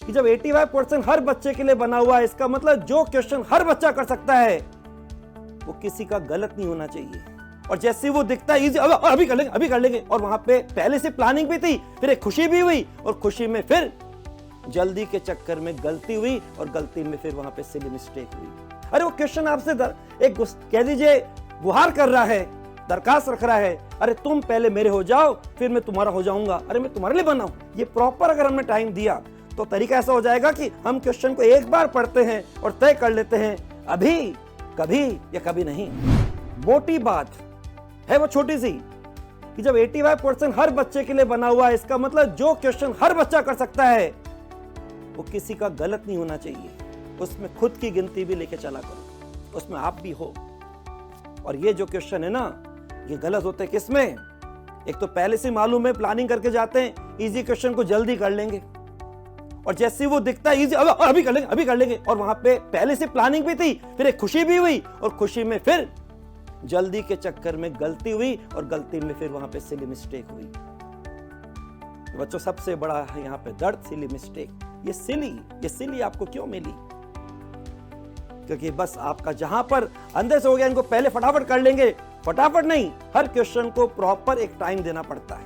कि जब 85% हर बच्चे के लिए बना हुआ है, इसका मतलब जो क्वेश्चन हर बच्चा कर सकता है वो किसी का गलत नहीं होना चाहिए। और जैसे वो दिखता है इजी, अभी कर लेंगे, और वहां पे पहले से प्लानिंग भी थी, फिर एक खुशी भी हुई, और खुशी में फिर जल्दी के चक्कर में गलती हुई, और गलती में फिर वहां पे सिली मिस्टेक हुई। अरे वो क्वेश्चन आपसे एक कह दीजिए गुहार कर रहा है, दरखास्त रख रहा है, अरे तुम पहले मेरे हो जाओ फिर मैं तुम्हारा हो जाऊंगा, अरे मैं तुम्हारे लिए बना हूं। ये प्रॉपर अगर हमने टाइम दिया तो तरीका ऐसा हो जाएगा कि हम क्वेश्चन को एक बार पढ़ते हैं और तय कर लेते हैं, अभी, कभी या कभी नहीं। मोटी बात है वो छोटी सी कि जब 85% हर बच्चे के लिए बना हुआ है, इसका मतलब जो क्वेश्चन हर बच्चा कर सकता है वो किसी का गलत नहीं होना चाहिए। उसमें खुद की गिनती भी लेके चला करो, उसमें आप भी हो। और ये जो क्वेश्चन है ना, ये गलत होते हैं किसमें? एक तो पहले से मालूम है, प्लानिंग करके जाते हैं, इजी क्वेश्चन को जल्दी कर लेंगे, और जैसे वो दिखता है इजी, अभी कर लेंगे, और वहां पे पहले से प्लानिंग भी थी, फिर एक खुशी भी हुई, और खुशी में फिर जल्दी के चक्कर में गलती हुई, और गलती में फिर वहां पे सिली मिस्टेक हुई। तो बच्चों सबसे बड़ा है यहाँ पे दर्द, सिली मिस्टेक। ये सिली आपको क्यों मिली? क्योंकि बस आपका जहां पर अंदर से हो गया, इनको पहले फटाफट कर लेंगे, फटाफट नहीं, हर क्वेश्चन को प्रॉपर एक टाइम देना पड़ता है।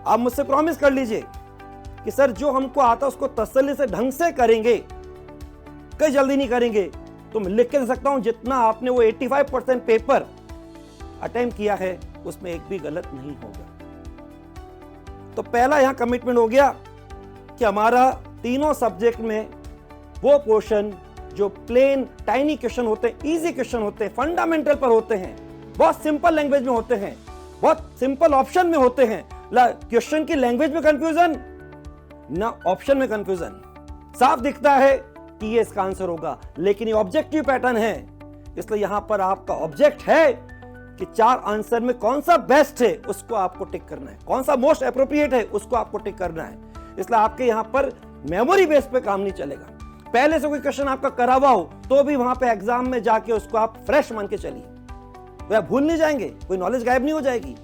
आप मुझसे प्रॉमिस कर लीजिए कि सर जो हमको आता उसको तसल्ली से ढंग से करेंगे, कहीं जल्दी नहीं करेंगे। तो मैं लिख के दे सकता हूं जितना आपने वो 85% पेपर अटेम्प्ट किया है उसमें एक भी गलत नहीं होगा। तो पहला यहां कमिटमेंट हो गया कि हमारा तीनों सब्जेक्ट में वो पोर्शन जो प्लेन टाइनी क्वेश्चन होते हैं, इजी क्वेश्चन होते हैं, फंडामेंटल पर होते हैं, बहुत सिंपल लैंग्वेज में होते हैं, बहुत सिंपल ऑप्शन में होते हैं। क्वेश्चन की लैंग्वेज में कंफ्यूजन ना ऑप्शन में कंफ्यूजन, साफ दिखता है कि ये इसका आंसर होगा, लेकिन ये ऑब्जेक्टिव पैटर्न है। इसलिए यहां पर आपका ऑब्जेक्ट है कि 4 आंसर में कौन सा बेस्ट है उसको आपको टिक करना है, कौन सा मोस्ट एप्रोप्रिएट है उसको आपको टिक करना है। इसलिए आपके यहां पर मेमोरी बेस पे काम नहीं चलेगा। पहले से कोई क्वेश्चन आपका करा हुआ हो तो भी वहां पे एग्जाम में जाके उसको आप फ्रेश मान के चलिए, तो आप भूल नहीं जाएंगे, कोई नॉलेज गायब नहीं हो जाएगी।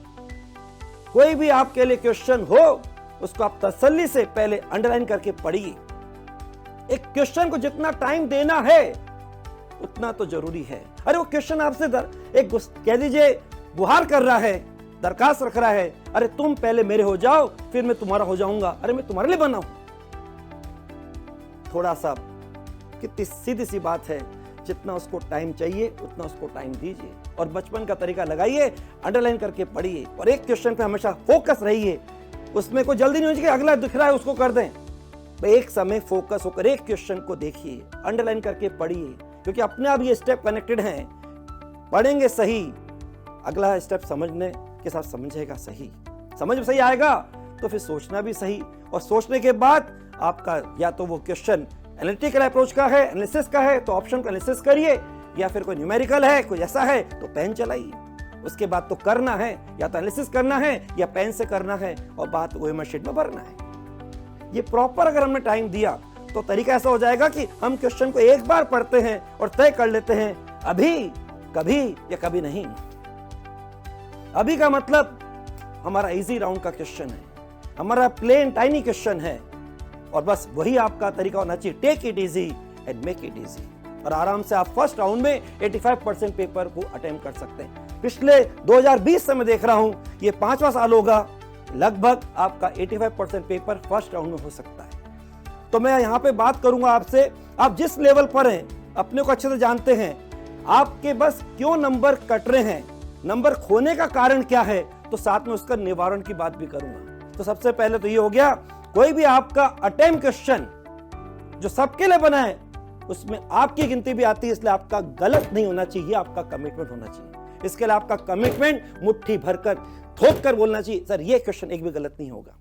कोई भी आपके लिए क्वेश्चन हो उसको आप तसल्ली से पहले अंडरलाइन करके पढ़िए। एक क्वेश्चन को जितना टाइम देना है उतना तो जरूरी है। अरे वो क्वेश्चन आपसे एक कह दीजिए गुहार कर रहा है, दरखास्त रख रहा है, अरे तुम पहले मेरे हो जाओ फिर मैं तुम्हारा हो जाऊंगा, अरे मैं तुम्हारे लिए बना हूं। थोड़ा सा कितनी सीधी सी बात है, जितना उसको टाइम चाहिए उतना उसको टाइम दीजिए, और बचपन का तरीका लगाइए, अंडरलाइन करके पढ़िए, और एक क्वेश्चन पे हमेशा फोकस रहिए। उसमें कोई जल्दी नहीं हो कि अगला दिख रहा है उसको कर दें। एक समय फोकस होकर एक क्वेश्चन को देखिए, अंडरलाइन करके पढ़िए, क्योंकि अपने आप ये स्टेप कनेक्टेड हैं। पढ़ेंगे सही, अगला स्टेप समझने के साथ समझेगा सही, समझ में सही आएगा तो फिर सोचना भी सही, और सोचने के बाद आपका या तो वो क्वेश्चन एनालिटिकल अप्रोच का है, एनालिसिस का है, तो ऑप्शन का एनालिसिस करिए, या फिर कोई न्यूमेरिकल है, कोई ऐसा है तो पेन चलाइए। उसके बाद तो करना है, या तो एनालिसिस करना है या पेन से करना है, और बात ओएमआर शीट में भरना है। ये प्रॉपर अगर हमने टाइम दिया तो तरीका ऐसा हो जाएगा कि हम क्वेश्चन को एक बार पढ़ते हैं और तय कर लेते हैं, अभी, कभी या कभी नहीं। अभी का मतलब हमारा इजी राउंड का क्वेश्चन है, हमारा प्लेन टाइनी क्वेश्चन है, और बस वही आपका तरीका होना चाहिए। Take it easy and make it easy, और आराम से आप फर्स्ट राउंड में 85% पेपर को अटेम्प्ट कर सकते हैं। पिछले 2020 से मैं देख रहा हूं, ये 5वां साल होगा, लगभग आपका 85% पेपर फर्स्ट राउंड में हो सकता है। तो मैं यहां पे बात करूंगा आपसे, आप जिस लेवल पर हैं अपने को अच्छे से जानते हैं, आपके बस क्यों नंबर कट रहे हैं, नंबर खोने का कारण क्या है, तो साथ में उसका निवारण की बात भी करूंगा। तो सबसे पहले तो ये हो गया, कोई भी आपका अटेम्प्ट क्वेश्चन जो सबके लिए बना है उसमें आपकी गिनती भी आती है, इसलिए आपका गलत नहीं होना चाहिए, आपका कमिटमेंट होना चाहिए। इसके लिए आपका कमिटमेंट मुट्ठी भरकर थोक कर बोलना चाहिए, सर ये क्वेश्चन एक भी गलत नहीं होगा।